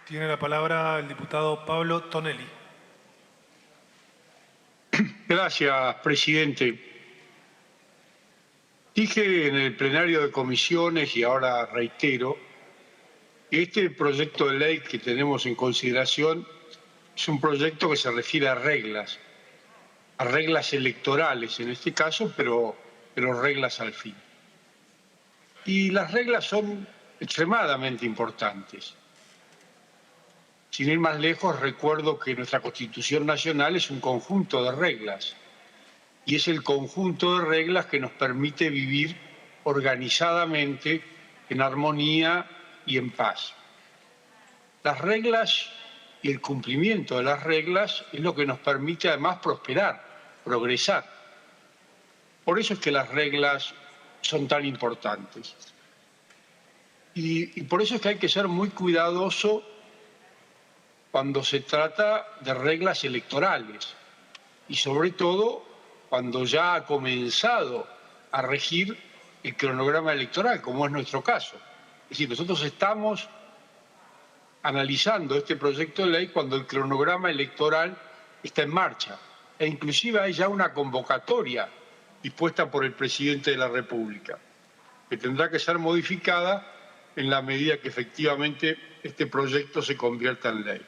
Tiene la palabra el diputado Pablo Tonelli. Gracias, presidente. Dije en el plenario de comisiones y ahora reitero que este proyecto de ley que tenemos en consideración es un proyecto que se refiere a reglas electorales en este caso, pero reglas al fin. Y las reglas son extremadamente importantes. Sin ir más lejos, recuerdo que nuestra Constitución Nacional es un conjunto de reglas y es el conjunto de reglas que nos permite vivir organizadamente, en armonía y en paz. Las reglas y el cumplimiento de las reglas es lo que nos permite además prosperar, progresar. Por eso es que las reglas son tan importantes. Y por eso es que hay que ser muy cuidadoso cuando se trata de reglas electorales y sobre todo cuando ya ha comenzado a regir el cronograma electoral, como es nuestro caso. Es decir, nosotros estamos analizando este proyecto de ley cuando el cronograma electoral está en marcha e inclusive hay ya una convocatoria dispuesta por el presidente de la República, que tendrá que ser modificada en la medida que efectivamente este proyecto se convierta en ley.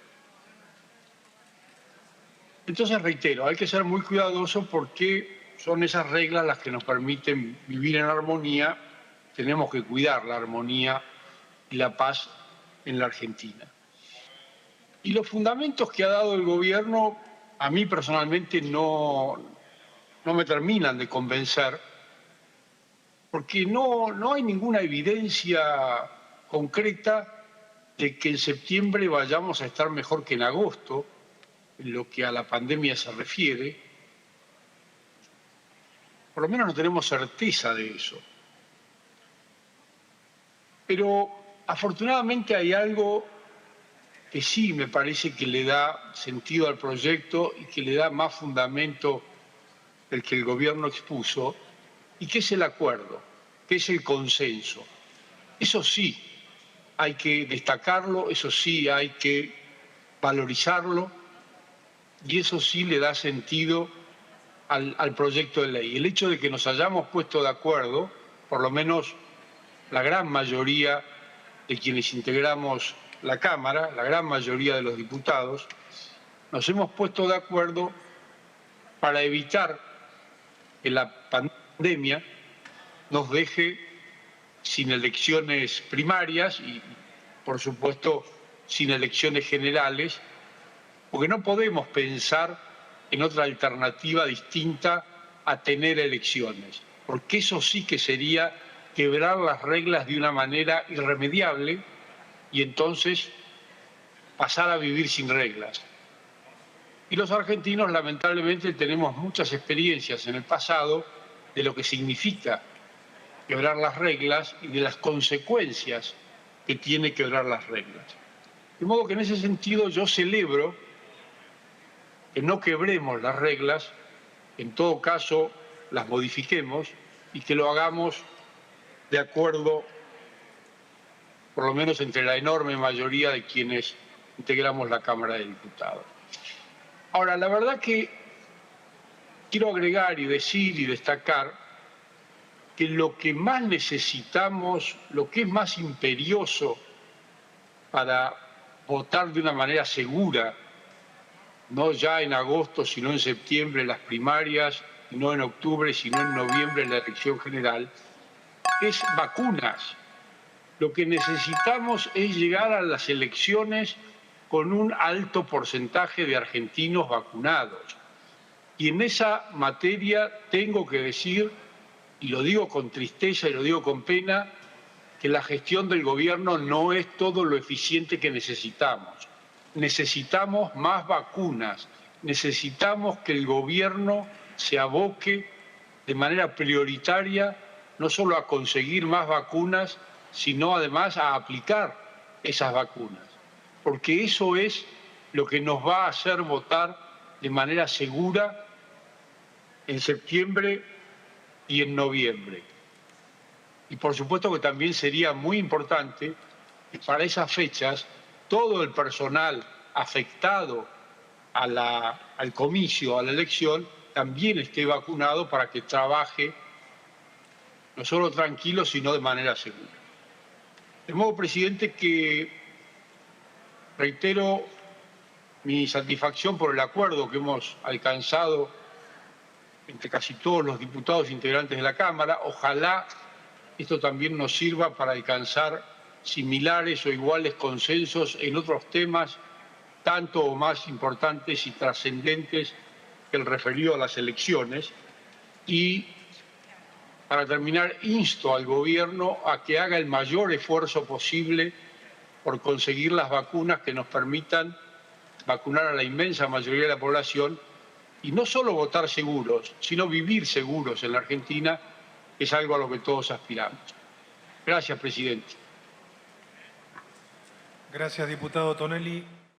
Entonces, reitero, hay que ser muy cuidadosos porque son esas reglas las que nos permiten vivir en armonía. Tenemos que cuidar la armonía y la paz en la Argentina. Y los fundamentos que ha dado el gobierno, a mí personalmente no me terminan de convencer, porque no hay ninguna evidencia concreta de que en septiembre vayamos a estar mejor que en agosto, en lo que a la pandemia se refiere. Por lo menos no tenemos certeza de eso. Pero afortunadamente hay algo que sí me parece que le da sentido al proyecto y que le da más fundamento del que el gobierno expuso, y que es el acuerdo, que es el consenso. Eso sí hay que destacarlo, eso sí hay que valorizarlo, y eso sí le da sentido al proyecto de ley. El hecho de que nos hayamos puesto de acuerdo, por lo menos la gran mayoría de quienes integramos la Cámara, la gran mayoría de los diputados, nos hemos puesto de acuerdo para evitar que la pandemia nos deje sin elecciones primarias y, por supuesto, sin elecciones generales, porque no podemos pensar en otra alternativa distinta a tener elecciones, porque eso sí que sería quebrar las reglas de una manera irremediable y entonces pasar a vivir sin reglas. Y los argentinos, lamentablemente, tenemos muchas experiencias en el pasado de lo que significa quebrar las reglas y de las consecuencias que tiene quebrar las reglas. De modo que en ese sentido yo celebro que no quebremos las reglas, en todo caso las modifiquemos y que lo hagamos de acuerdo, por lo menos entre la enorme mayoría de quienes integramos la Cámara de Diputados. Ahora, la verdad que quiero agregar y decir y destacar que lo que más necesitamos, lo que es más imperioso para votar de una manera segura, no ya en agosto, sino en septiembre las primarias, no en octubre, sino en noviembre la elección general, es vacunas. Lo que necesitamos es llegar a las elecciones con un alto porcentaje de argentinos vacunados. Y en esa materia tengo que decir, y lo digo con tristeza y lo digo con pena, que la gestión del gobierno no es todo lo eficiente que necesitamos. Necesitamos más vacunas, necesitamos que el gobierno se aboque de manera prioritaria no solo a conseguir más vacunas, sino además a aplicar esas vacunas, porque eso es lo que nos va a hacer votar de manera segura en septiembre y en noviembre. Y por supuesto que también sería muy importante que para esas fechas todo el personal afectado al comicio, a la elección, también esté vacunado para que trabaje no solo tranquilo, sino de manera segura. De modo, presidente, que reitero mi satisfacción por el acuerdo que hemos alcanzado entre casi todos los diputados integrantes de la Cámara. Ojalá esto también nos sirva para alcanzar similares o iguales consensos en otros temas tanto o más importantes y trascendentes que el referido a las elecciones. Y para terminar, insto al gobierno a que haga el mayor esfuerzo posible por conseguir las vacunas que nos permitan vacunar a la inmensa mayoría de la población y no solo votar seguros, sino vivir seguros en la Argentina, que es algo a lo que todos aspiramos. Gracias, presidente. Gracias, diputado Tonelli.